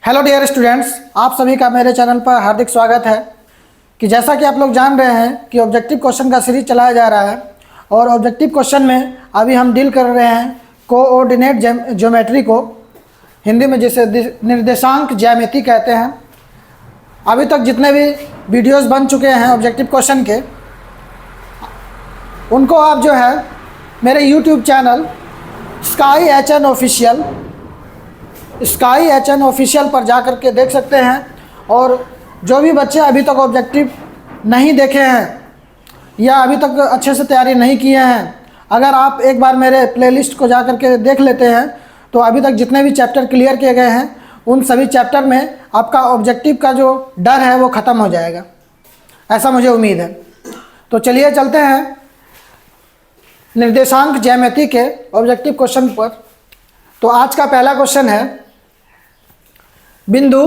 Hello dear students, आप सभी का मेरे चैनल पर हार्दिक स्वागत है। कि जैसा कि आप लोग जान रहे हैं कि ऑब्जेक्टिव क्वेश्चन का सीरीज चलाया जा रहा है और ऑब्जेक्टिव क्वेश्चन में अभी हम डील कर रहे हैं कोऑर्डिनेट ज्योमेट्री को, हिंदी में जिसे निर्देशांक ज्यामिति कहते हैं। अभी तक जितने भी वीडियोस बन चुके हैं ऑब्जेक्टिव क्वेश्चन के, उनको आप जो है मेरे YouTube channel sky H an official पर जा कर के देख सकते हैं। और जो भी बच्चे अभी तक ऑब्जेक्टिव नहीं देखे हैं या अभी तक अच्छे से तैयारी नहीं किए हैं, अगर आप एक बार मेरे प्लेलिस्ट को जा कर के देख लेते हैं तो अभी तक जितने भी चैप्टर क्लियर किए गए हैं उन सभी चैप्टर में आपका ऑब्जेक्टिव का जो डर है वो ख़त्म हो जाएगा, ऐसा मुझे उम्मीद है। तो चलिए चलते हैं निर्देशांक ज्यामिति के ऑब्जेक्टिव क्वेश्चन पर। तो आज का पहला क्वेश्चन है, बिंदु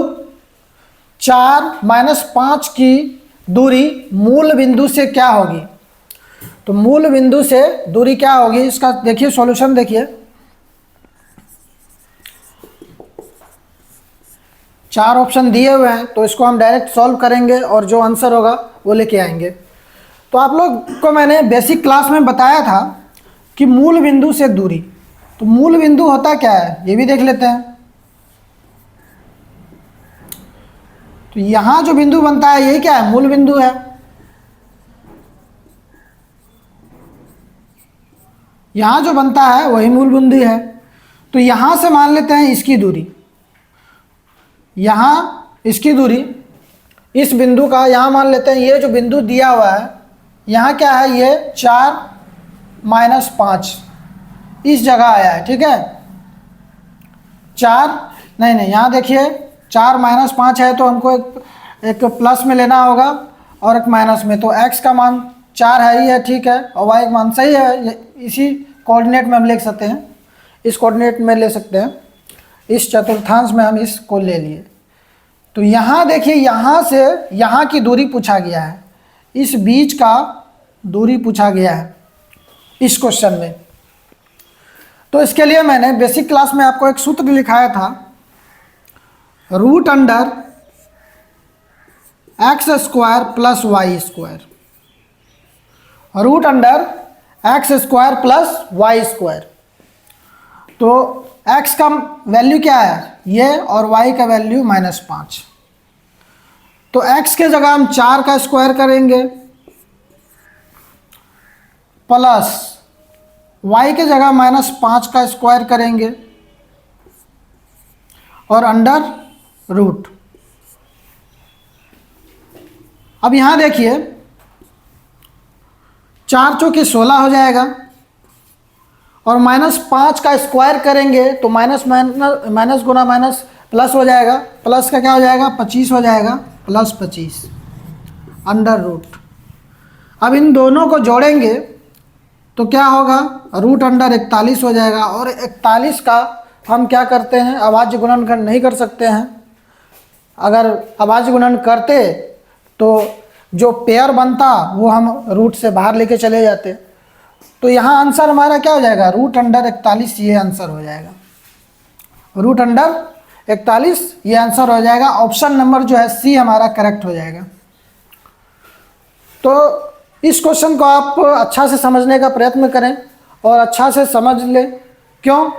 4-5 की दूरी मूल बिंदु से क्या होगी। तो मूल बिंदु से दूरी क्या होगी, इसका देखिए सॉल्यूशन देखिए। 4 ऑप्शन दिए हुए हैं तो इसको हम डायरेक्ट सॉल्व करेंगे और जो आंसर होगा वो लेके आएंगे। तो आप लोग को मैंने बेसिक क्लास में बताया था कि मूल बिंदु से दूरी, तो मूल बिंदु होता क्या है ये भी देख लेते हैं। तो यहाँ जो बिंदु बनता है ये क्या है, मूल बिंदु है। यहाँ जो बनता है वही मूल बिंदु है। तो यहाँ से मान लेते हैं इसकी दूरी, यहाँ इसकी दूरी इस बिंदु का, यहाँ मान लेते हैं ये जो बिंदु दिया हुआ है यहाँ क्या है, ये 4-5 इस जगह आया है, ठीक है। 4 नहीं यहाँ देखिए 4-5 है तो हमको एक प्लस में लेना होगा और एक माइनस में। तो x का मान 4 है ही है, ठीक है, और y का मान सही है। इसी कोऑर्डिनेट में हम लिख सकते हैं, इस कोऑर्डिनेट में ले सकते हैं। इस चतुर्थांश में हम इसको ले लिए। तो यहाँ देखिए, यहाँ से यहाँ की दूरी पूछा गया है, इस बीच का दूरी पूछा गया है इस क्वेश्चन में। तो इसके लिए मैंने बेसिक क्लास में आपको एक सूत्र लिखाया था, √under x² + y²। √Under x² + y²। तो x का वैल्यू क्या है ये, और y का वैल्यू -5। तो x के जगह हम 4 का स्क्वायर करेंगे प्लस y के जगह -5 का स्क्वायर करेंगे और अंडर रूट। अब यहाँ देखिए 4 चौके 16 हो जाएगा और -5 का स्क्वायर करेंगे तो माइनस गुना माइनस प्लस हो जाएगा, प्लस का क्या हो जाएगा 25 हो जाएगा, +25 अंडर रूट। अब इन दोनों को जोड़ेंगे तो क्या होगा, √41 हो जाएगा। और 41 का हम क्या करते हैं, अभाज्य गुणनखंड नहीं कर सकते हैं। अगर अभाज्य गुणन करते तो जो पेयर बनता वो हम रूट से बाहर लेके चले जाते। तो यहाँ आंसर हमारा क्या हो जाएगा, √41 ये आंसर हो जाएगा। √41 ये आंसर हो जाएगा। ऑप्शन नंबर जो है सी हमारा करेक्ट हो जाएगा। तो इस क्वेश्चन को आप अच्छा से समझने का प्रयत्न करें और अच्छा से समझ लें। क्यों,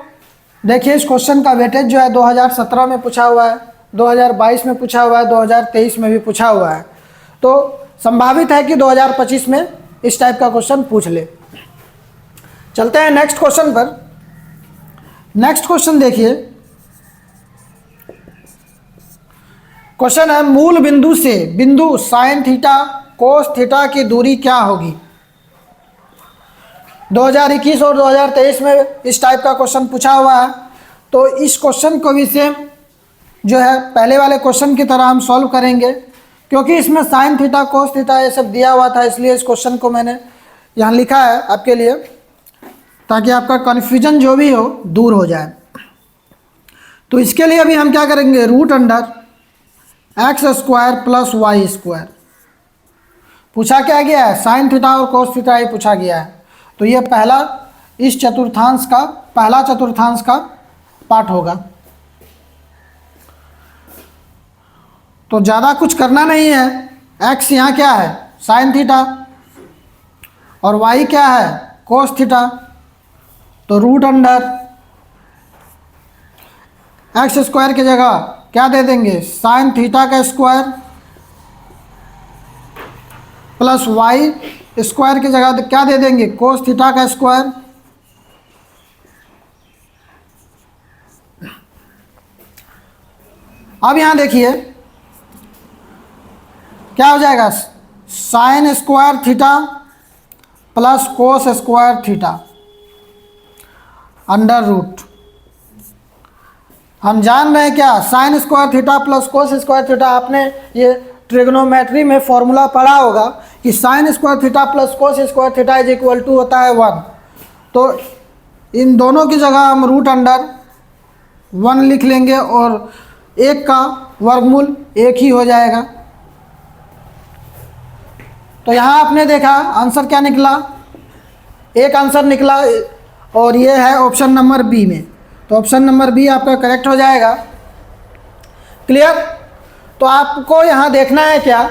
देखिए इस क्वेश्चन का वेटेज जो है 2017 में पूछा हुआ है, 2022 में पूछा हुआ है, 2023 में भी पूछा हुआ है। तो संभावित है कि 2025 में इस टाइप का क्वेश्चन पूछ ले। चलते हैं नेक्स्ट क्वेश्चन पर। नेक्स्ट क्वेश्चन देखिए, क्वेश्चन है मूल बिंदु से बिंदु sin थीटा cos थीटा की दूरी क्या होगी। 2021 और 2023 में इस टाइप का क्वेश्चन पूछा हुआ है। तो इस क्वेश्चन को भी सेम जो है पहले वाले क्वेश्चन की तरह हम सॉल्व करेंगे, क्योंकि इसमें sin थीटा cos थीटा ये सब दिया हुआ था, इसलिए इस क्वेश्चन को मैंने यहाँ लिखा है आपके लिए, ताकि आपका कन्फ्यूजन जो भी हो दूर हो जाए। तो इसके लिए अभी हम क्या करेंगे, √अंडर x² + y²। पूछा क्या गया है, sin थीटा और cos थीटा ही पूछा गया है। तो ये पहला इस पहला चतुर्थांश का पार्ट होगा। तो ज़्यादा कुछ करना नहीं है। एक्स यहाँ क्या है, साइन थीटा, और वाई क्या है, कोस थीटा। तो रूट अंडर एक्स स्क्वायर की जगह क्या दे देंगे, साइन थीटा का स्क्वायर, प्लस वाई स्क्वायर की जगह क्या दे देंगे, कोस थीटा का स्क्वायर। अब यहाँ देखिए क्या हो जाएगा, sine square theta plus cos square theta under root. हम जान रहे हैं क्या, sine square theta plus cos square theta. आपने ये ट्रिग्नोमेट्री में फॉर्मूला पढ़ा होगा कि sine square theta plus cos square theta is equal to होता है 1। तो इन दोनों की जगह हम रूट अंडर 1 लिख लेंगे और एक का वर्गमूल एक ही हो जाएगा। तो यहाँ आपने देखा आंसर क्या निकला, एक आंसर निकला, और ये है ऑप्शन नंबर बी में। तो ऑप्शन नंबर बी आपका करेक्ट हो जाएगा। क्लियर। तो आपको यहाँ देखना है क्या,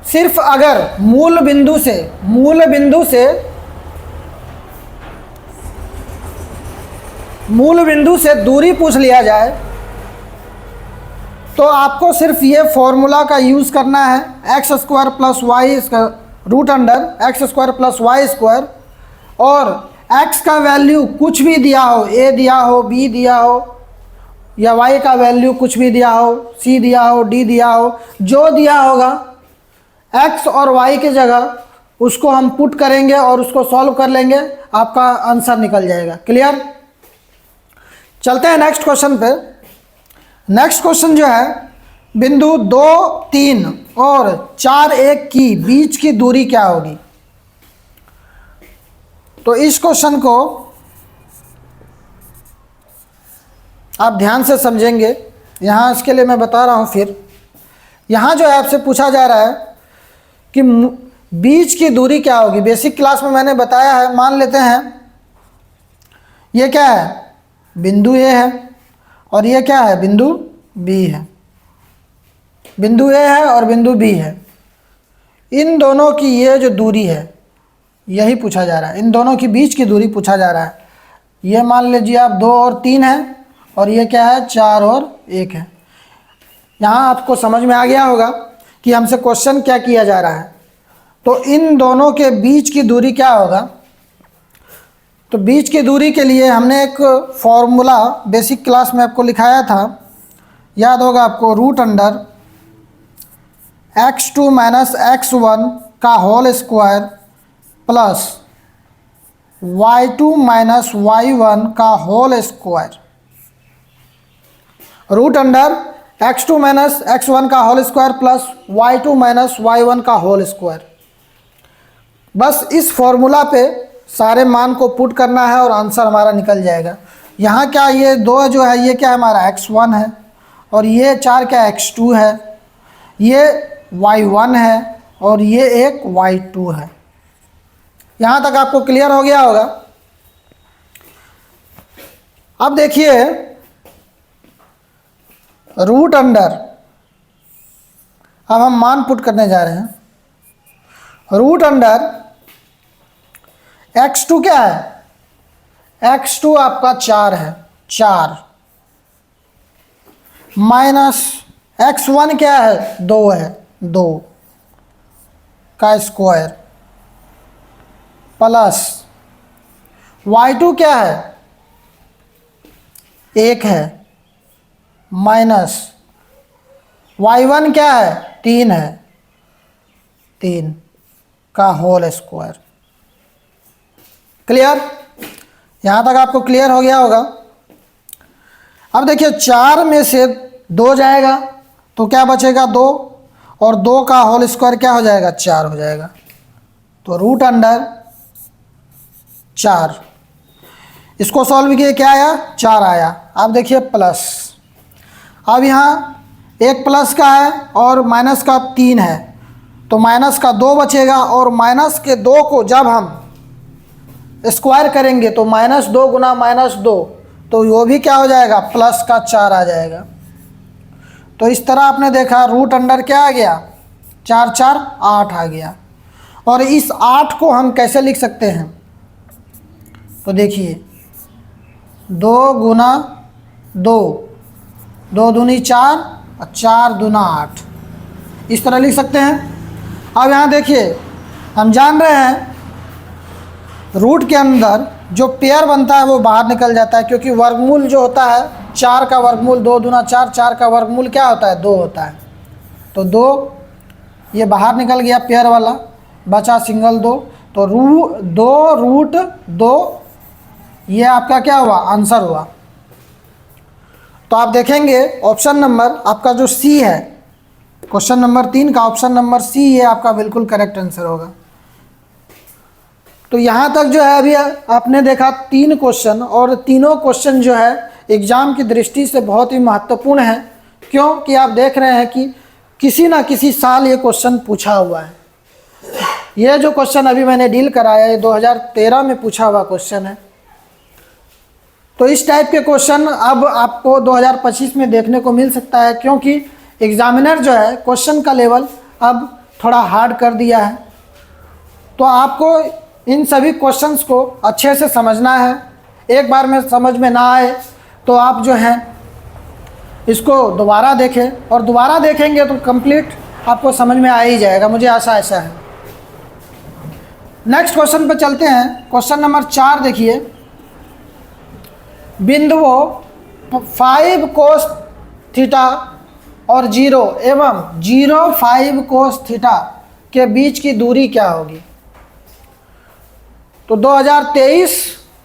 सिर्फ अगर मूल बिंदु से दूरी पूछ लिया जाए तो आपको सिर्फ ये फॉर्मूला का यूज़ करना है, X square plus Y root under X square plus Y square, और एक्स का वैल्यू कुछ भी दिया हो, ए दिया हो, बी दिया हो, या वाई का वैल्यू कुछ भी दिया हो, सी दिया हो, डी दिया हो, जो दिया होगा एक्स और वाई की जगह उसको हम पुट करेंगे और उसको सॉल्व कर लेंगे, आपका आंसर निकल जाएगा। क्लियर। चलते हैं नेक्स्ट क्वेश्चन पे। नेक्स्ट क्वेश्चन जो है, बिंदु 2, 3 और 4, 1 की बीच की दूरी क्या होगी। तो इस क्वेश्चन को आप ध्यान से समझेंगे। यहाँ इसके लिए मैं बता रहा हूँ। फिर यहाँ जो है आपसे पूछा जा रहा है कि बीच की दूरी क्या होगी। बेसिक क्लास में मैंने बताया है, मान लेते हैं ये क्या है, बिंदु ए है, और ये क्या है, बिंदु बी है। बिंदु ए है और बिंदु बी है। इन दोनों की ये जो दूरी है यही पूछा जा रहा है, इन दोनों की बीच की दूरी पूछा जा रहा है। ये मान लीजिए आप 2 और 3 है, और ये क्या है, 4 और 1 है। यहाँ आपको समझ में आ गया होगा कि हमसे क्वेश्चन क्या किया जा रहा है। तो इन दोनों के बीच की दूरी क्या होगा। तो बीच की दूरी के लिए हमने एक फॉर्मूला बेसिक क्लास में आपको लिखाया था, याद होगा आपको, root under x2 minus x1 का whole square plus y2 minus y1 का whole square. Root under x2 minus x1 का whole square plus y2 minus y1 का होल स्क्वायर। बस इस फॉर्मूला पे सारे मान को पुट करना है और आंसर हमारा निकल जाएगा। यहाँ क्या, ये 2 जो है ये क्या है, हमारा x1 है, और ये 4 क्या x2 है, ये y1 है, और ये एक y2 है। यहाँ तक आपको क्लियर हो गया होगा। अब देखिए रूट अंडर, अब हम मान पुट करने जा रहे हैं। रूट अंडर x2 क्या है, x2 आपका 4 है, 4 माइनस x1 क्या है, 2 है, 2 का स्क्वायर प्लस y2 क्या है, 1 है, माइनस y1 क्या है, 3 है, 3 का होल स्क्वायर। क्लियर। यहाँ तक आपको क्लियर हो गया होगा। अब देखिए 4 में से 2 जाएगा तो क्या बचेगा, 2, और 2 का होल स्क्वायर क्या हो जाएगा, 4 हो जाएगा। तो रूट अंडर 4, इसको सॉल्व किए क्या आया, 4 आया। अब देखिए प्लस, अब यहाँ एक प्लस का है और माइनस का 3 है, तो माइनस का 2 बचेगा, और माइनस के 2 को जब हम स्क्वायर करेंगे तो -2 गुना -2, तो वो भी क्या हो जाएगा, प्लस का 4 आ जाएगा। तो इस तरह आपने देखा रूट अंडर क्या आ गया, 4 4 8 आ गया। और इस 8 को हम कैसे लिख सकते हैं, तो देखिए 2 गुना 2, 2 दूनी 4 और 4 दूना 8, इस तरह लिख सकते हैं। अब यहाँ देखिए हम जान रहे हैं रूट के अंदर जो पेयर बनता है वो बाहर निकल जाता है, क्योंकि वर्गमूल जो होता है 4 का वर्गमूल 2 दूना 4, 4 का वर्गमूल क्या होता है 2 होता है। तो 2 ये बाहर निकल गया पेयर वाला, बचा सिंगल 2, तो 2 रूट 2 ये आपका क्या हुआ, आंसर हुआ। तो आप देखेंगे ऑप्शन नंबर आपका जो सी है, क्वेश्चन नंबर 3 का ऑप्शन नंबर सी ये आपका बिल्कुल करेक्ट आंसर होगा। तो यहाँ तक जो है अभी आपने देखा 3 क्वेश्चन, और तीनों क्वेश्चन जो है एग्ज़ाम की दृष्टि से बहुत ही महत्वपूर्ण है। क्यों कि आप देख रहे हैं कि किसी ना किसी साल ये क्वेश्चन पूछा हुआ है। ये जो क्वेश्चन अभी मैंने डील कराया है 2013 में पूछा हुआ क्वेश्चन है। तो इस टाइप के क्वेश्चन अब आपको 2025 में देखने को मिल सकता है, क्योंकि एग्जामिनर जो है क्वेश्चन का लेवल अब थोड़ा हार्ड कर दिया है। तो आपको इन सभी क्वेश्चंस को अच्छे से समझना है। एक बार में समझ में ना आए तो आप जो हैं इसको दोबारा देखें, और दोबारा देखेंगे तो कंप्लीट आपको समझ में आ ही जाएगा, मुझे आशा ऐसा है। नेक्स्ट क्वेश्चन पे चलते हैं। क्वेश्चन नंबर 4 देखिए, बिंदुओं 5 कोस थीटा और 0 एवं 0 5 कोस थीटा के बीच की दूरी क्या होगी। तो 2023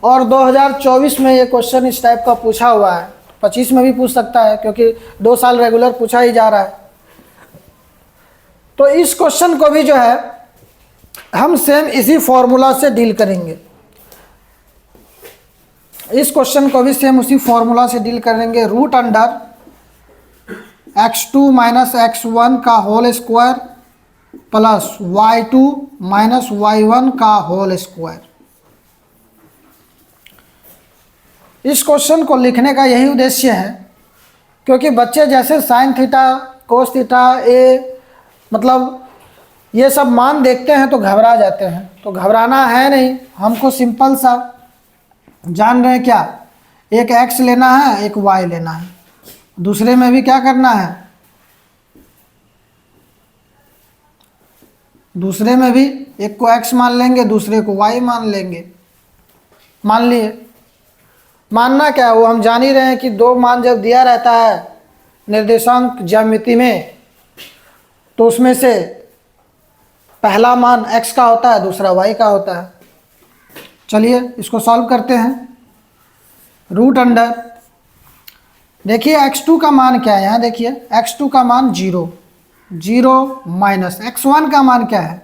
और 2024 में ये क्वेश्चन इस टाइप का पूछा हुआ है, 25 में भी पूछ सकता है क्योंकि 2 साल रेगुलर पूछा ही जा रहा है। तो इस क्वेश्चन को भी जो है हम सेम इसी फॉर्मूला से डील करेंगे। इस क्वेश्चन को भी सेम उसी फॉर्मूला से डील करेंगे। Root under x2 minus x1 का whole square plus y2 minus y1 का होल स्क्वायर। इस क्वेश्चन को लिखने का यही उद्देश्य है, क्योंकि बच्चे जैसे साइन थीटा कोस थीटा ए मतलब ये सब मान देखते हैं तो घबरा जाते हैं। तो घबराना है नहीं, हमको सिंपल सा जान रहे हैं क्या, एक x लेना है एक y लेना है, दूसरे में भी क्या करना है, दूसरे में भी एक को x मान लेंगे दूसरे को y मान लेंगे। मान लिए, मानना क्या है वो हम जान ही रहे हैं कि 2 मान जब दिया रहता है निर्देशांक ज्यामिति में तो उसमें से पहला मान x का होता है दूसरा y का होता है। चलिए इसको सॉल्व करते हैं। रूट अंडर देखिए x2 का मान क्या है, यहाँ देखिए x2 का मान 0 0 माइनस x1 का मान क्या है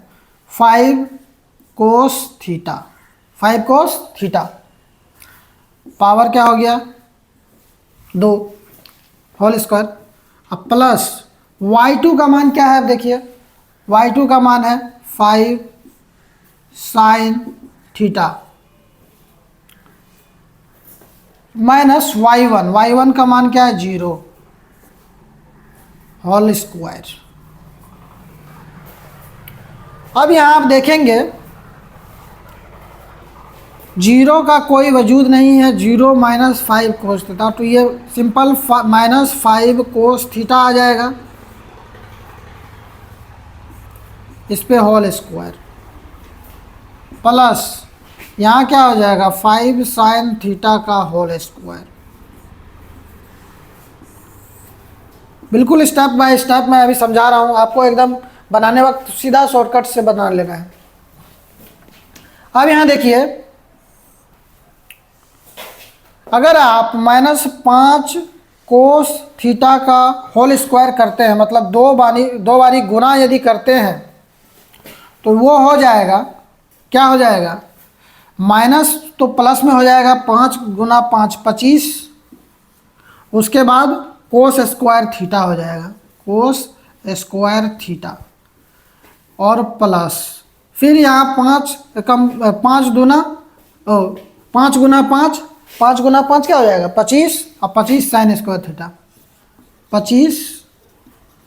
5 cos theta, 5 cos theta, power क्या हो गया 2 होल स्क्वायर। अब प्लस y2 का मान क्या है, अब देखिए y2 का मान है 5 साइन थीटा माइनस y1 का मान क्या है 0 होल स्क्वायर। अब यहाँ आप देखेंगे 0 का कोई वजूद नहीं है, 0 माइनस 5 कोस थीटा, तो ये सिंपल माइनस 5 कोस थीटा आ जाएगा, इस पे होल स्क्वायर प्लस यहाँ क्या हो जाएगा 5 साइन थीटा का होल स्क्वायर। बिल्कुल स्टेप बाय स्टेप मैं अभी समझा रहा हूँ आपको, एकदम बनाने वक्त सीधा शॉर्टकट से बना लेना है। अब यहाँ देखिए अगर आप -5 कोस थीटा का होल स्क्वायर करते हैं, मतलब दो बारी गुना यदि करते हैं तो वो हो जाएगा, क्या हो जाएगा माइनस तो प्लस में हो जाएगा 5 गुना 5 25, उसके बाद कोस स्क्वायर थीटा हो जाएगा, कोस स्क्वायर थीटा और प्लस फिर यहाँ 5 गुना 5 गुना 5 क्या हो जाएगा 25 और 25 sign square theta, 25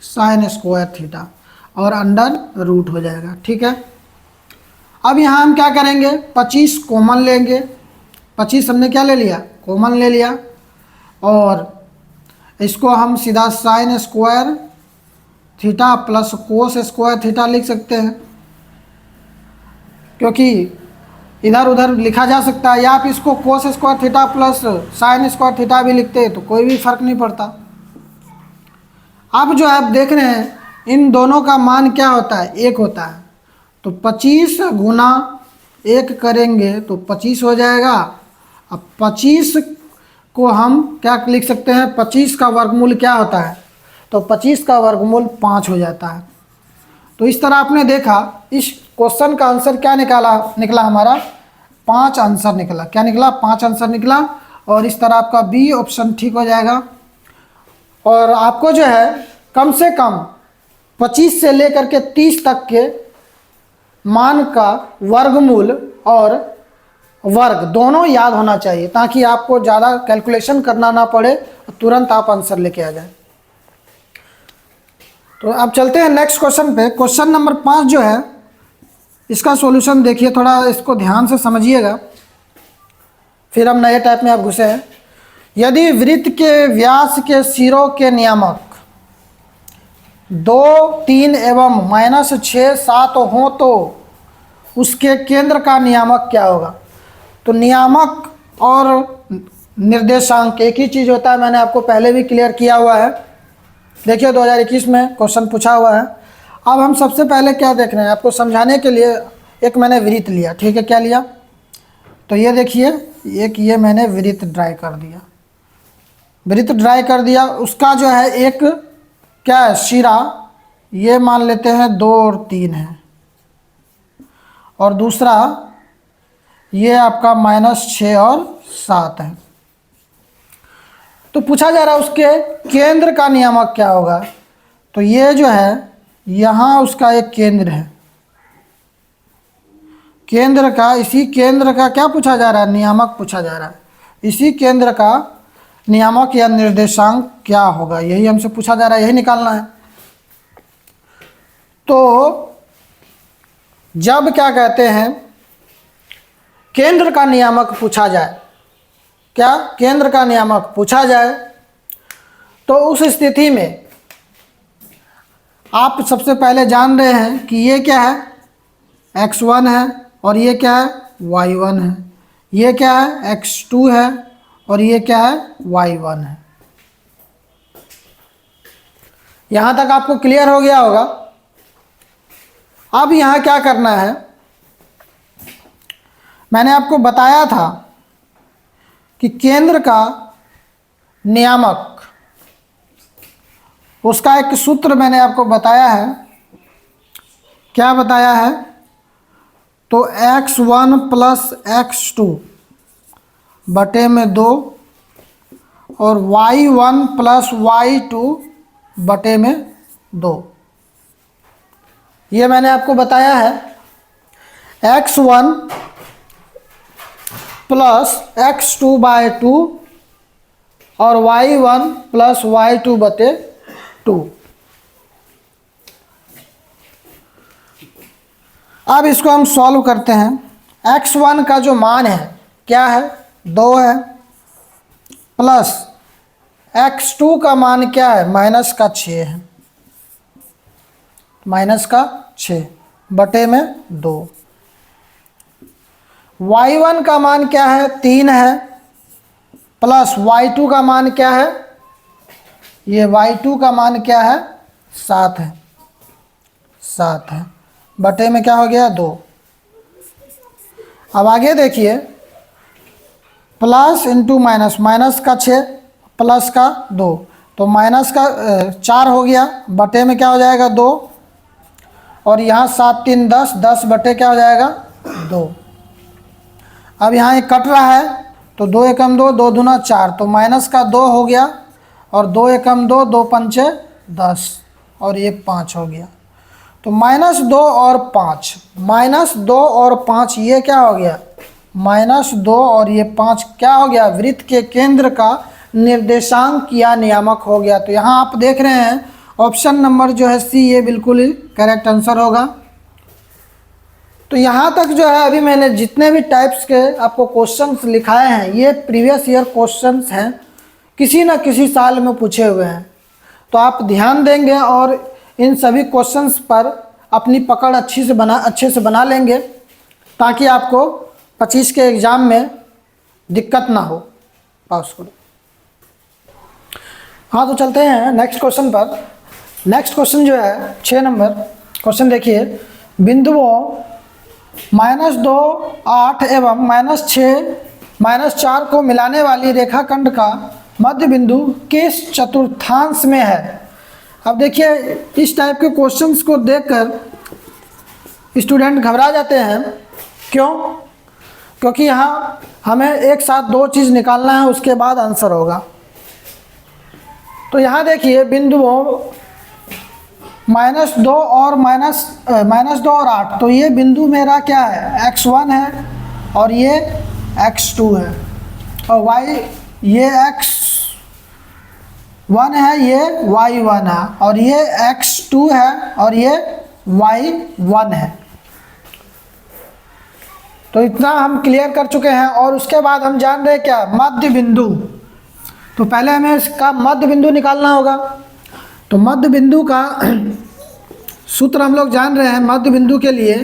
sign square theta और अंडर रूट हो जाएगा। ठीक है, अब यहाँ हम क्या करेंगे, 25 कॉमन लेंगे। 25 हमने क्या ले लिया, कॉमन ले लिया, और इसको हम सीधा sign square theta plus cos square theta लिख सकते हैं, क्योंकि इधर उधर लिखा जा सकता है, या आप इसको कोस square theta plus sign square theta भी लिखते हैं तो कोई भी फर्क नहीं पड़ता। अब जो आप देख रहे हैं इन दोनों का मान क्या होता है, 1 होता है, तो 25 गुना 1 करेंगे तो 25 हो जाएगा। अब 25 को हम क्या लिख सकते हैं, 25 का वर्गमूल क्या होता है, तो 25 का वर्गमूल 5 हो जाता है। तो इस तरह आपने देखा इस क्वेश्चन का आंसर क्या निकला हमारा 5 आंसर निकला। क्या निकला, 5 आंसर निकला, और इस तरह आपका बी ऑप्शन ठीक हो जाएगा। और आपको जो है कम से कम 25 से लेकर के 30 तक के मान का वर्गमूल और वर्ग दोनों याद होना चाहिए, ताकि आपको ज़्यादा कैलकुलेशन करना ना पड़े, तुरंत आप आंसर लेके आ जाए। तो अब चलते हैं नेक्स्ट क्वेश्चन पे। क्वेश्चन नंबर 5 जो है इसका सॉल्यूशन देखिए, थोड़ा इसको ध्यान से समझिएगा, फिर हम नए टाइप में आप घुसे हैं। यदि वृत्त के व्यास के सिरों के नियामक 2, 3 एवं -6, 7 हो तो उसके केंद्र का नियामक क्या होगा। तो नियामक और निर्देशांक एक ही चीज़ होता है, मैंने आपको पहले भी क्लियर किया हुआ है। देखिए 2021 में क्वेश्चन पूछा हुआ है। अब हम सबसे पहले क्या देख रहे हैं, आपको समझाने के लिए एक मैंने वृत्त लिया। ठीक है, क्या लिया, तो ये देखिए एक ये मैंने वृत्त ड्राई कर दिया। वृत्त ड्राई कर दिया, उसका जो है एक क्या है सिरा, ये मान लेते हैं 2 और 3 है, और दूसरा ये आपका -6 और 7 है। तो पूछा जा रहा है उसके केंद्र का नियामक क्या होगा। तो ये जो है यहाँ उसका एक केंद्र है, केंद्र का, इसी केंद्र का क्या पूछा जा रहा है, नियामक पूछा जा रहा है। इसी केंद्र का नियामक या निर्देशांक क्या होगा, यही हमसे पूछा जा रहा है, यही निकालना है। तो जब क्या कहते हैं केंद्र का नियामक पूछा जाए, क्या केंद्र का नियामक पूछा जाए, तो उस स्थिति में आप सबसे पहले जान रहे हैं कि ये क्या है, x1 है, और ये क्या है, y1 है, ये क्या है, x2 है, और ये क्या है, y1 है। यहाँ तक आपको क्लियर हो गया होगा। अब यहाँ क्या करना है, मैंने आपको बताया था कि केंद्र का नियामक, उसका एक सूत्र मैंने आपको बताया है। क्या बताया है, तो x1 + x2 बटे में 2 और y1 + y2 बटे में 2, ये मैंने आपको बताया है। x1 + x2/2 और y1 + y2 बटे 2। अब इसको हम सॉल्व करते हैं। x1 का जो मान है क्या है, 2 है, प्लस x2 का मान क्या है, -6 है, -6 बटे में 2। y1 का मान क्या है, 3 है, प्लस y2 का मान क्या है, ये y2 का मान क्या है, 7 है, 7 है, बटे में क्या हो गया, 2। अब आगे देखिए, प्लस इंटू माइनस, माइनस का 6 प्लस का 2, तो माइनस का 4 हो गया, बटे में क्या हो जाएगा, 2, और यहाँ 7 3 10, 10 बटे क्या हो जाएगा, 2। अब यहाँ ये कट रहा है, तो 2 एकम 2, 2 दूना 4, तो माइनस का 2 हो गया, और 2 एकम 2, 2 पंचे 10, और ये 5 हो गया। तो -2 और 5, -2 और 5 ये क्या हो गया, -2 और ये 5 क्या हो गया, वृत्त के केंद्र का निर्देशांक या नियामक हो गया। तो यहाँ आप देख रहे हैं ऑप्शन नंबर जो है सी, ये बिल्कुल ही करेक्ट आंसर होगा। तो यहाँ तक जो है अभी मैंने जितने भी टाइप्स के आपको क्वेश्चंस लिखाए हैं ये प्रीवियस ईयर क्वेश्चंस हैं, किसी न किसी साल में पूछे हुए हैं। तो आप ध्यान देंगे और इन सभी क्वेश्चंस पर अपनी पकड़ अच्छे से बना लेंगे, ताकि आपको 25 के एग्ज़ाम में दिक्कत ना हो। पास करो। हाँ, तो चलते हैं नेक्स्ट क्वेश्चन पर। नेक्स्ट क्वेश्चन जो है 6 नंबर क्वेश्चन देखिए, बिंदुओं -2, 8 एवं -6, -4 को मिलाने वाली रेखाखंड का मध्य बिंदु किस चतुर्थांश में है। अब देखिए, इस टाइप के क्वेश्चंस को देखकर स्टूडेंट घबरा जाते हैं। क्यों? क्योंकि यहाँ हमें एक साथ दो चीज़ निकालना है, उसके बाद आंसर होगा। तो यहाँ देखिए, बिंदुओं -2 और 8, तो ये बिंदु मेरा क्या है, x1 है और ये x2 है, और y ये x1 है, ये y1 है, और ये x2 है और ये y1 है। तो इतना हम क्लियर कर चुके हैं। और उसके बाद हम जान रहे हैं क्या, मध्य बिंदु। तो पहले हमें इसका मध्य बिंदु निकालना होगा। तो मध्य बिंदु का सूत्र हम लोग जान रहे हैं। मध्य बिंदु के लिए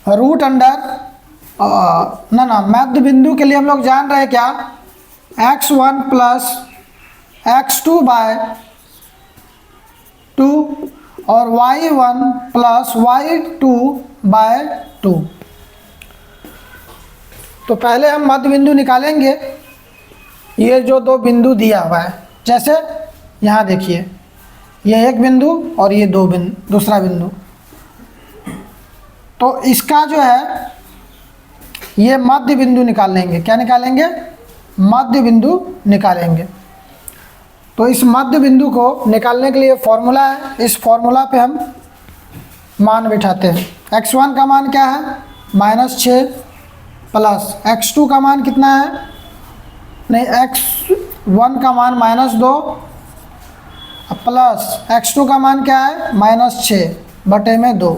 रूट अंडर मध्य बिंदु के लिए हम लोग जान रहे हैं क्या, x1 प्लस x2/2 और y1 प्लस y2/2। तो पहले हम मध्य बिंदु निकालेंगे। ये जो दो बिंदु दिया हुआ है, जैसे यहाँ देखिए, ये एक बिंदु और ये दूसरा बिंदु। तो इसका जो है ये मध्य बिंदु निकालेंगे। क्या निकालेंगे? मध्य बिंदु निकालेंगे। तो इस मध्य बिंदु को निकालने के लिए फॉर्मूला है, इस फॉर्मूला पे हम मान बिठाते हैं। x1 का मान क्या है, -6 प्लस x2 का मान कितना है, नहीं, x1 का मान -2 प्लस x2 का मान क्या है, -6/2।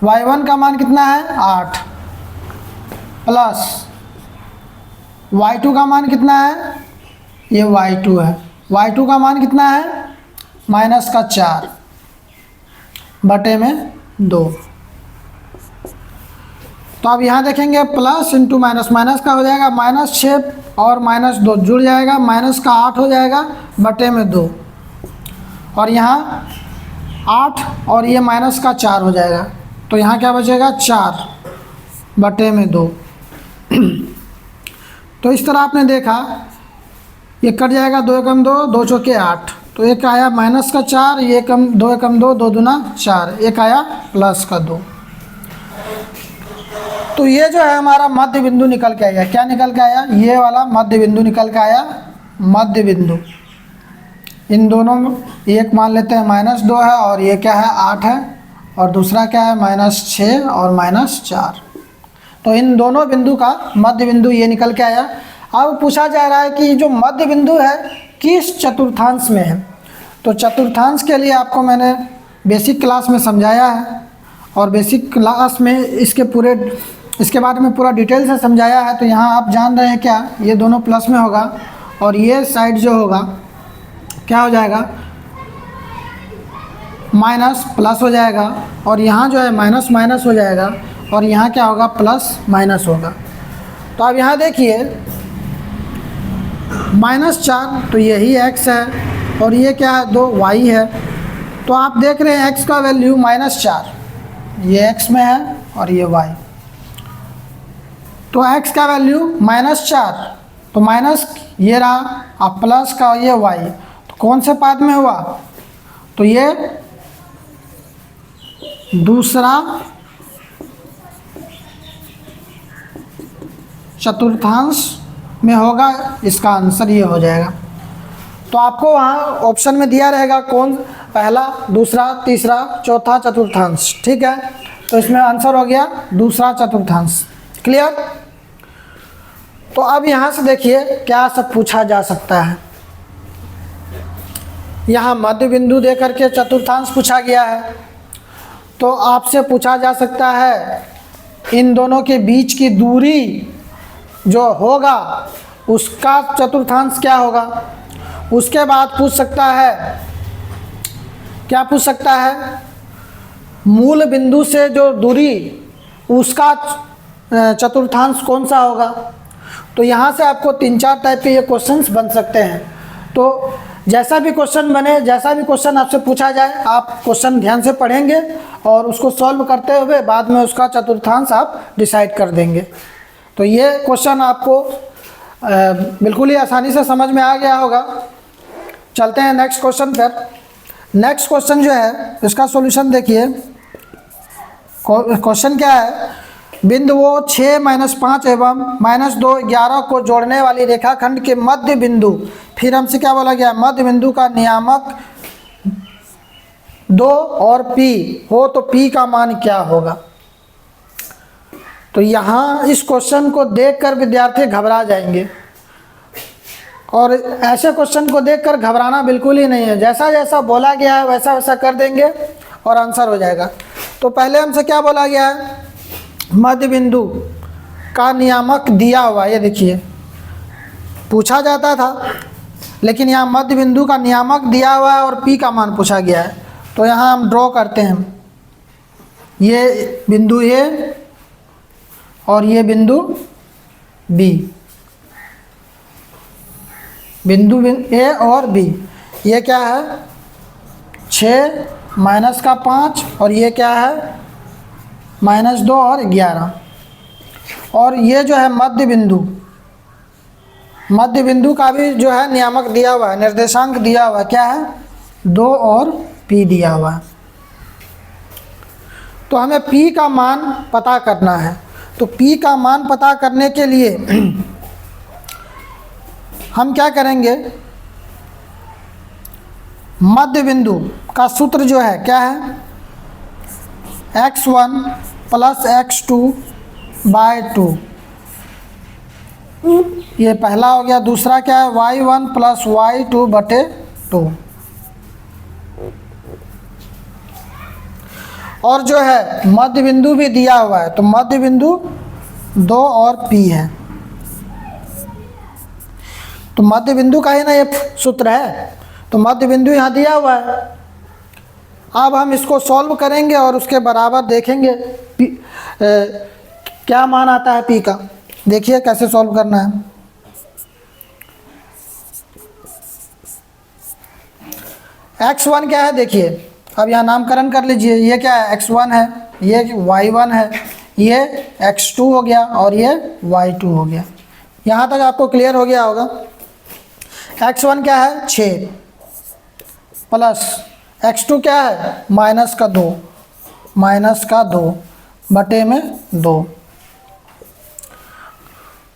y1 का मान कितना है, 8 प्लस y2 का मान कितना है, ये y2 है। y2 का मान कितना है, -4/2। तो अब यहाँ देखेंगे प्लस इंटू माइनस, माइनस का हो जाएगा -6 और -2 जुड़ जाएगा, माइनस का 8 हो जाएगा /2। और यहाँ 8 और ये माइनस का 4 हो जाएगा। तो यहाँ क्या बचेगा, 4/2। तो इस तरह आपने देखा, ये कट जाएगा, 2 एकम 2, 2 चौके 8। तो एक आया -4, ये 2 एकम 2, 2 दूना 4, एक आया +2। तो ये जो है हमारा मध्य बिंदु निकल के आया। क्या निकल के आया, ये वाला मध्य बिंदु निकल के आया। मध्य बिंदु इन दोनों में एक मान लेते हैं -2 है और ये क्या है, 8 है, और दूसरा क्या है, -6 और -4। तो इन दोनों बिंदु का मध्य बिंदु ये निकल के आया। अब पूछा जा रहा है कि जो मध्य बिंदु है किस चतुर्थांश में है। तो चतुर्थांश के लिए आपको मैंने बेसिक क्लास में समझाया है, और बेसिक क्लास में इसके बारे में पूरा डिटेल से समझाया है। तो यहाँ आप जान रहे हैं क्या, ये दोनों प्लस में होगा और ये साइड जो होगा क्या हो जाएगा, माइनस प्लस हो जाएगा, और यहाँ जो है माइनस माइनस हो जाएगा, और यहाँ क्या होगा, प्लस माइनस होगा। तो अब यहाँ देखिए -4, तो यही x है, और ये क्या है, 2 y है। तो आप देख रहे हैं x का वैल्यू -4, ये x में है और ये y। तो x का वैल्यू -4, तो माइनस ये रहा, अब प्लस का ये y। तो कौन से पाद में हुआ, तो ये दूसरा चतुर्थांश में होगा। इसका आंसर ये हो जाएगा। तो आपको वहाँ ऑप्शन में दिया रहेगा कौन, पहला, दूसरा, तीसरा, चौथा चतुर्थांश। ठीक है, तो इसमें आंसर हो गया दूसरा चतुर्थांश। क्लियर। तो अब यहाँ से देखिए क्या सब पूछा जा सकता है। यहाँ मध्य बिंदु दे करके चतुर्थांश पूछा गया है, तो आपसे पूछा जा सकता है इन दोनों के बीच की दूरी जो होगा उसका चतुर्थांश क्या होगा। उसके बाद पूछ सकता है, क्या पूछ सकता है, मूल बिंदु से जो दूरी उसका चतुर्थांश कौन सा होगा। तो यहाँ से आपको 3-4 टाइप के ये क्वेश्चंस बन सकते हैं। तो जैसा भी क्वेश्चन बने, जैसा भी क्वेश्चन आपसे पूछा जाए, आप क्वेश्चन ध्यान से पढ़ेंगे और उसको सॉल्व करते हुए बाद में उसका चतुर्थांश आप डिसाइड कर देंगे। तो ये क्वेश्चन आपको बिल्कुल ही आसानी से समझ में आ गया होगा। चलते हैं नेक्स्ट क्वेश्चन पर। नेक्स्ट क्वेश्चन जो है इसका सॉल्यूशन देखिए। क्वेश्चन क्या है, बिंदुओं 6, -5 एवं -2, 11 को जोड़ने वाली रेखाखंड के मध्य बिंदु, फिर हमसे क्या बोला गया, मध्य बिंदु का नियामक 2 और P हो तो P का मान क्या होगा। तो यहाँ इस क्वेश्चन को देखकर विद्यार्थी घबरा जाएंगे, और ऐसे क्वेश्चन को देखकर घबराना बिल्कुल ही नहीं है। जैसा जैसा बोला गया है वैसा वैसा कर देंगे और आंसर हो जाएगा। तो पहले हमसे क्या बोला गया है, मध्य बिंदु का नियामक दिया हुआ, ये देखिए पूछा जाता था, लेकिन यहाँ मध्य बिंदु का नियामक दिया हुआ है और P का मान पूछा गया है। तो यहाँ हम ड्रॉ करते हैं, ये बिंदु A और ये बिंदु B, बिंदु A और B। ये क्या है, 6 -5 और ये क्या है, -2 और 11। और ये जो है मध्य बिंदु, मध्य बिंदु का भी जो है नियामक दिया हुआ है, निर्देशांक दिया हुआ है, क्या है, 2 और P दिया हुआ है। तो हमें P का मान पता करना है। तो P का मान पता करने के लिए हम क्या करेंगे, मध्य बिंदु का सूत्र जो है क्या है, x1 + x2/2, ये पहला हो गया। दूसरा क्या है, y1 + y2/2। और जो है मध्य बिंदु भी दिया हुआ है, तो मध्य बिंदु 2 और P है। तो मध्य बिंदु का ही ना ये सूत्र है, तो मध्य बिंदु यहाँ दिया हुआ है। अब हम इसको सॉल्व करेंगे और उसके बराबर देखेंगे क्या मान आता है P का। देखिए कैसे सॉल्व करना है। x1 क्या है, देखिए अब यहाँ नामकरण कर लीजिए। ये क्या है, x1 है, ये y1 है, ये x2 हो गया और ये y2 हो गया। यहाँ तक आपको क्लियर हो गया होगा। x1 क्या है, 6 प्लस x2 क्या है, -2 बटे में 2।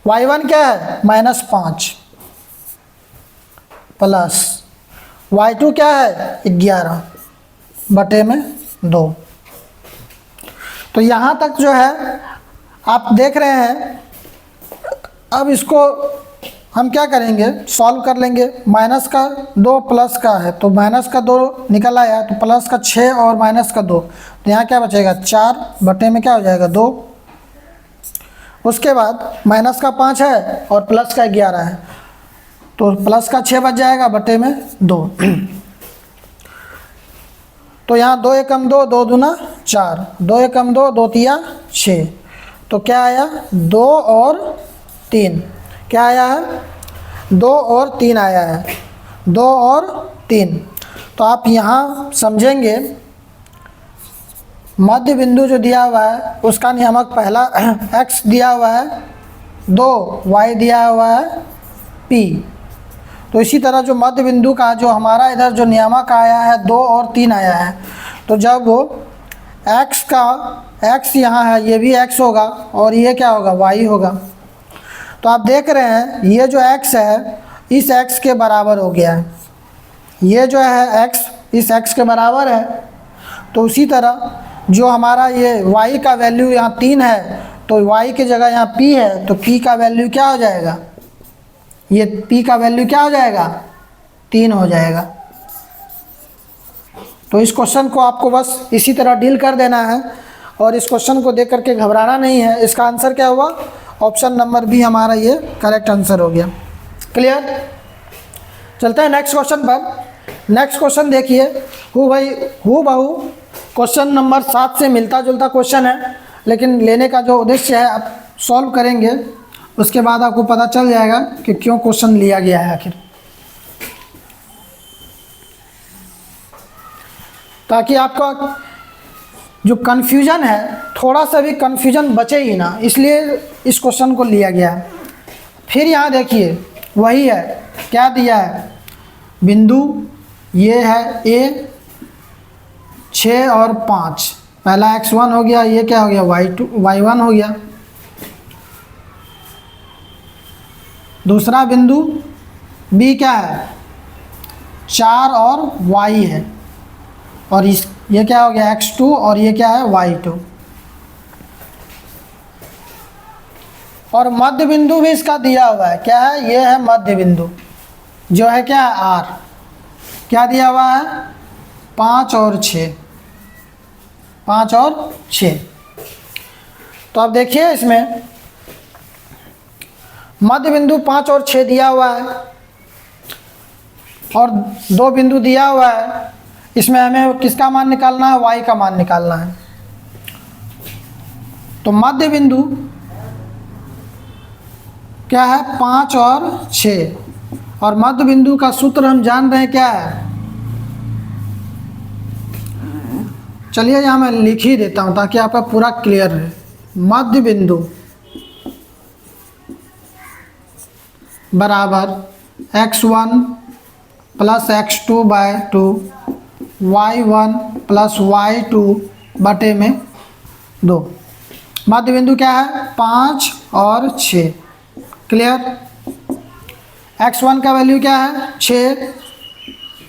y1 क्या है, -5 प्लस y2 क्या है, 11 बटे में 2। तो यहाँ तक जो है आप देख रहे हैं। अब इसको हम क्या करेंगे, सॉल्व कर लेंगे। -2 प्लस का है तो -2 निकल आया, तो प्लस का 6 और -2, तो यहाँ क्या बचेगा, 4 बटे में क्या हो जाएगा, 2। उसके बाद -5 है और प्लस का 11 है, तो प्लस का 6 बच जाएगा बटे में 2। तो यहाँ 2 एकम 2, 2 दूना 4, 2 एकम 2, 2 तिया 6। तो क्या आया, 2 और 3, क्या आया है, 2 और 3 आया है, 2 और 3। तो आप यहाँ समझेंगे मध्य बिंदु जो दिया हुआ है उसका नियामक पहला x दिया हुआ है, 2 y दिया हुआ है p। तो इसी तरह जो मध्य बिंदु का जो हमारा इधर जो नियामक आया है 2 और 3 आया है, तो जब वो x का x यहाँ है, ये भी x होगा और ये क्या होगा, y होगा। तो आप देख रहे हैं ये जो x है इस x के बराबर हो गया है, ये जो है x इस x के बराबर है। तो उसी तरह जो हमारा ये y का वैल्यू यहाँ 3 है, तो y की जगह यहाँ p है, तो p का वैल्यू क्या हो जाएगा, ये p का वैल्यू क्या हो जाएगा, 3 हो जाएगा। तो इस क्वेश्चन को आपको बस इसी तरह डील कर देना है और इस क्वेश्चन को देख करके घबराना नहीं है। इसका आंसर क्या हुआ, ऑप्शन नंबर बी हमारा ये करेक्ट आंसर हो गया। क्लियर। चलते हैं नेक्स्ट क्वेश्चन पर। नेक्स्ट क्वेश्चन देखिए, हु बहू क्वेश्चन नंबर 7 से मिलता जुलता क्वेश्चन है, लेकिन लेने का जो उद्देश्य है आप सॉल्व करेंगे, उसके बाद आपको पता चल जाएगा कि क्यों क्वेश्चन लिया गया है आखिर, ताकि आपका जो कन्फ्यूजन है, थोड़ा सा भी कन्फ्यूजन बचे ही ना, इसलिए इस क्वेश्चन को लिया गया है। फिर यहाँ देखिए वही है, क्या दिया है, बिंदु ये है ए, 6 और 5, पहला x1 हो गया, ये क्या हो गया, y1 हो गया। दूसरा बिंदु B क्या है, 4 और y है, और ये क्या हो गया, x2, और ये क्या है, y2। और मध्य बिंदु भी इसका दिया हुआ है, क्या है, ये है मध्य बिंदु, जो है क्या है, R। क्या दिया हुआ है, 5 और 6, 5 और 6। तो अब देखिए इसमें मध्य बिंदु 5 और 6 दिया हुआ है और 2 बिंदु दिया हुआ है। इसमें हमें किसका मान निकालना है, y का मान निकालना है। तो मध्य बिंदु क्या है, 5 और 6, और मध्य बिंदु का सूत्र हम जान रहे हैं क्या है, चलिए यहाँ मैं लिख ही देता हूँ ताकि आपका पूरा क्लियर रहे। मध्य बिंदु बराबर x1 plus x2 bye 2, y1 plus y2 बटे में 2। मध्य बिंदु क्या है, 5 और 6। क्लियर। x1 का वैल्यू क्या है, 6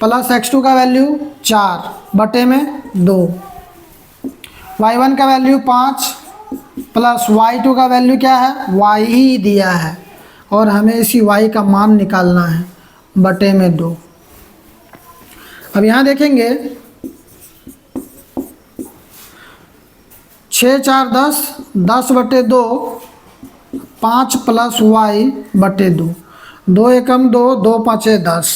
प्लस x2 का वैल्यू 4 बटे में 2, y1 का वैल्यू 5 प्लस y2 का वैल्यू क्या है, y ही दिया है और हमें इसी y का मान निकालना है बटे में 2। अब यहाँ देखेंगे 6 4 10, 10 बटे 2, 5 प्लस y बटे 2, 2 एकम 2, 2 पाँचे 10,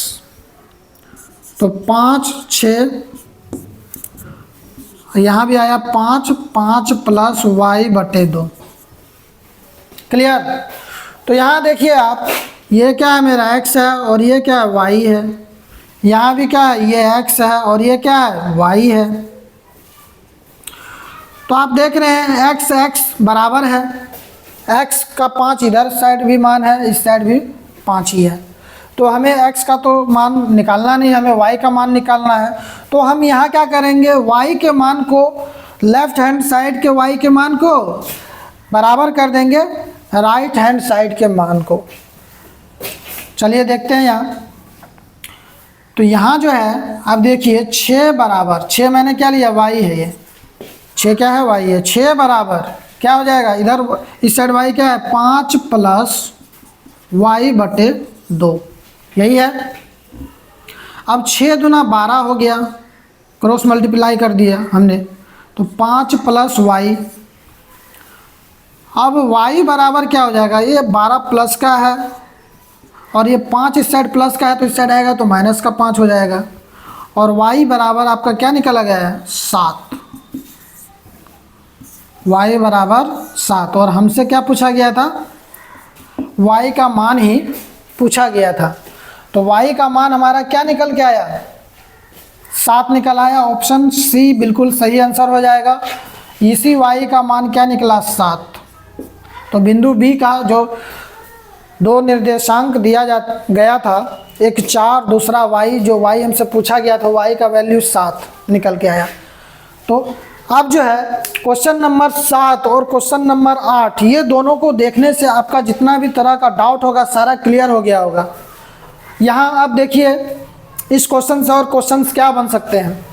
तो 5 6, यहाँ भी आया 5, 5 प्लस y बटे 2। क्लियर। तो यहाँ देखिए आप, ये क्या है, मेरा x है और ये क्या है, y है। यहाँ भी क्या है, ये x है और ये क्या है, y है। तो आप देख रहे हैं x x बराबर है, x का 5 इधर साइड भी मान है, इस साइड भी 5 ही है। तो हमें x का तो मान निकालना नहीं, हमें y का मान निकालना है। तो हम यहाँ क्या करेंगे, y के मान को, लेफ्ट हैंड साइड के y के मान को बराबर कर देंगे राइट हैंड साइड के मान को। चलिए देखते हैं यहाँ। तो यहाँ जो है आप देखिए 6 बराबर, 6 मैंने क्या लिया, y है, ये 6 क्या है, y है। 6 बराबर क्या हो जाएगा, इधर इस साइड y क्या है, 5 प्लस y बटे 2, यही है। अब 6 दूना 12 हो गया, क्रॉस मल्टीप्लाई कर दिया हमने, तो 5 प्लस y। अब y बराबर क्या हो जाएगा, ये 12 प्लस का है और ये 5 इस साइड प्लस का है, तो इस साइड आएगा तो माइनस का 5 हो जाएगा। और y बराबर आपका क्या निकला गया है, 7। y बराबर 7, और हमसे क्या पूछा गया था, y का मान ही पूछा गया था। तो y का मान हमारा क्या निकल के आया, 7 निकल आया। ऑप्शन सी बिल्कुल सही आंसर हो जाएगा। इसी y का मान क्या निकला, 7। तो बिंदु B का जो 2 निर्देशांक दिया गया था, एक 4, दूसरा y, जो y हमसे पूछा गया था, y का वैल्यू 7 निकल के आया। तो अब जो है क्वेश्चन नंबर 7 और क्वेश्चन नंबर 8, ये दोनों को देखने से आपका जितना भी तरह का डाउट होगा सारा क्लियर हो गया होगा। यहाँ आप देखिए इस क्वेश्चन से और क्वेश्चंस क्या बन सकते हैं।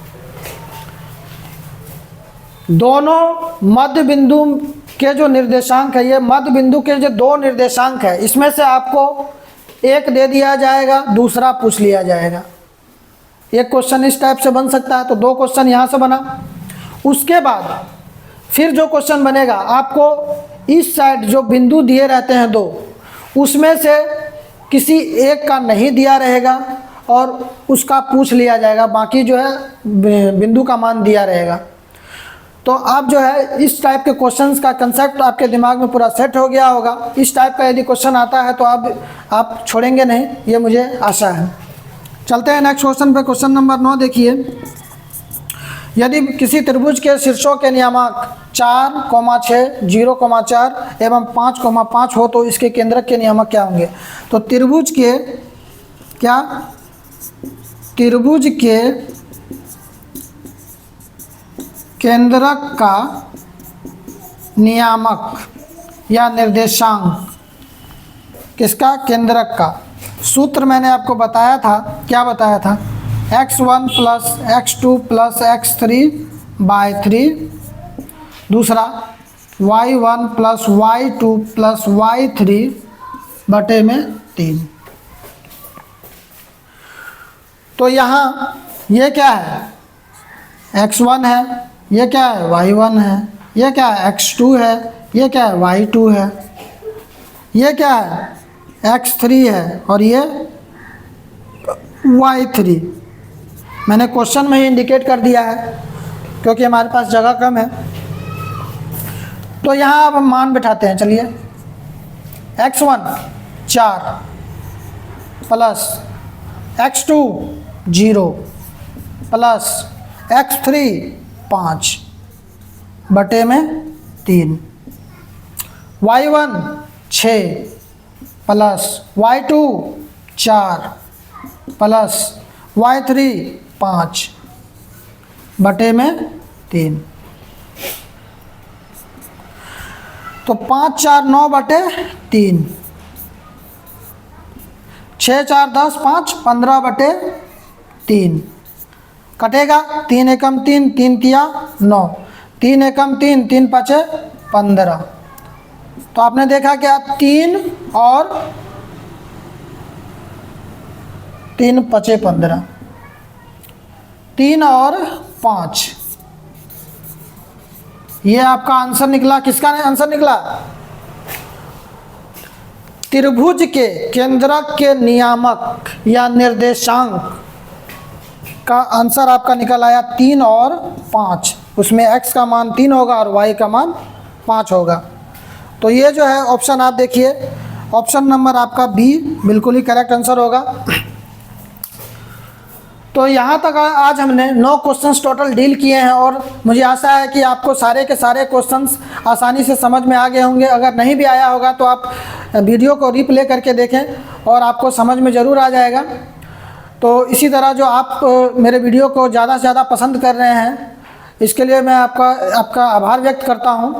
दोनों मध्य बिंदु के जो निर्देशांक है, ये मध्य बिंदु के जो 2 निर्देशांक है, इसमें से आपको एक दे दिया जाएगा, दूसरा पूछ लिया जाएगा। एक क्वेश्चन इस टाइप से बन सकता है, तो 2 क्वेश्चन यहाँ से बना। उसके बाद फिर जो क्वेश्चन बनेगा, आपको इस साइड जो बिंदु दिए रहते हैं 2, उसमें से किसी एक का नहीं दिया रहेगा और उसका पूछ लिया जाएगा, बाकी जो है बिंदु का मान दिया रहेगा। तो आप जो है इस टाइप के क्वेश्चंस का कंसेप्ट आपके दिमाग में पूरा सेट हो गया होगा। इस टाइप का यदि क्वेश्चन आता है तो आप छोड़ेंगे नहीं, ये मुझे आशा है। चलते हैं नेक्स्ट क्वेश्चन पे। क्वेश्चन नंबर 9 देखिए, यदि किसी त्रिभुज के शीर्षों के नियामक 4, 6, 0, 4 एवं 5, 5 हो तो इसके केंद्रक के नियामक क्या होंगे? तो त्रिभुज के केंद्रक का नियामक या निर्देशांक, किसका? केंद्रक का। सूत्र मैंने आपको बताया था, क्या बताया था? x1 + x2 + x3/3, दूसरा y1 + y2 + y3/3। तो यहाँ ये क्या है? x1 है, ये क्या है? y1 है, ये क्या है? x2 है, ये क्या है? y2 है, ये क्या है? x3 है और ये y3। मैंने क्वेश्चन में ही इंडिकेट कर दिया है क्योंकि हमारे पास जगह कम है। तो यहाँ अब हम मान बिठाते हैं। चलिए, x1 4 plus x2 0 plus x3 5/3, y1 6 plus y2 4 plus y3 5/3। तो 5 4 9/3, 6 4 10 5 15/3 कटेगा। 3 एकम 3, 3 तिया 9, 3 एकम 3, 3 पचे 15। तो आपने देखा क्या? 3 और 3 पचे 15, 3 और 5, ये आपका आंसर निकला। किसका आंसर निकला? त्रिभुज के केंद्रक के नियामक या निर्देशांक का आंसर आपका निकल आया 3 और 5। उसमें x का मान 3 होगा और y का मान 5 होगा। तो ये जो है ऑप्शन आप देखिए, ऑप्शन नंबर आपका बी बिल्कुल ही करेक्ट आंसर होगा। तो यहाँ तक आज हमने 9 क्वेश्चंस टोटल डील किए हैं और मुझे आशा है कि आपको सारे के सारे क्वेश्चंस आसानी से समझ में आ गए होंगे। अगर नहीं भी आया होगा तो आप वीडियो को रिप्ले करके देखें और आपको समझ में ज़रूर आ जाएगा। तो इसी तरह जो आप मेरे वीडियो को ज़्यादा से ज़्यादा पसंद कर रहे हैं, इसके लिए मैं आपका आभार व्यक्त करता हूं।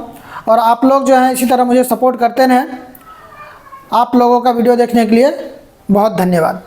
और आप लोग जो हैं इसी तरह मुझे सपोर्ट करते रहें। आप लोगों का वीडियो देखने के लिए बहुत धन्यवाद।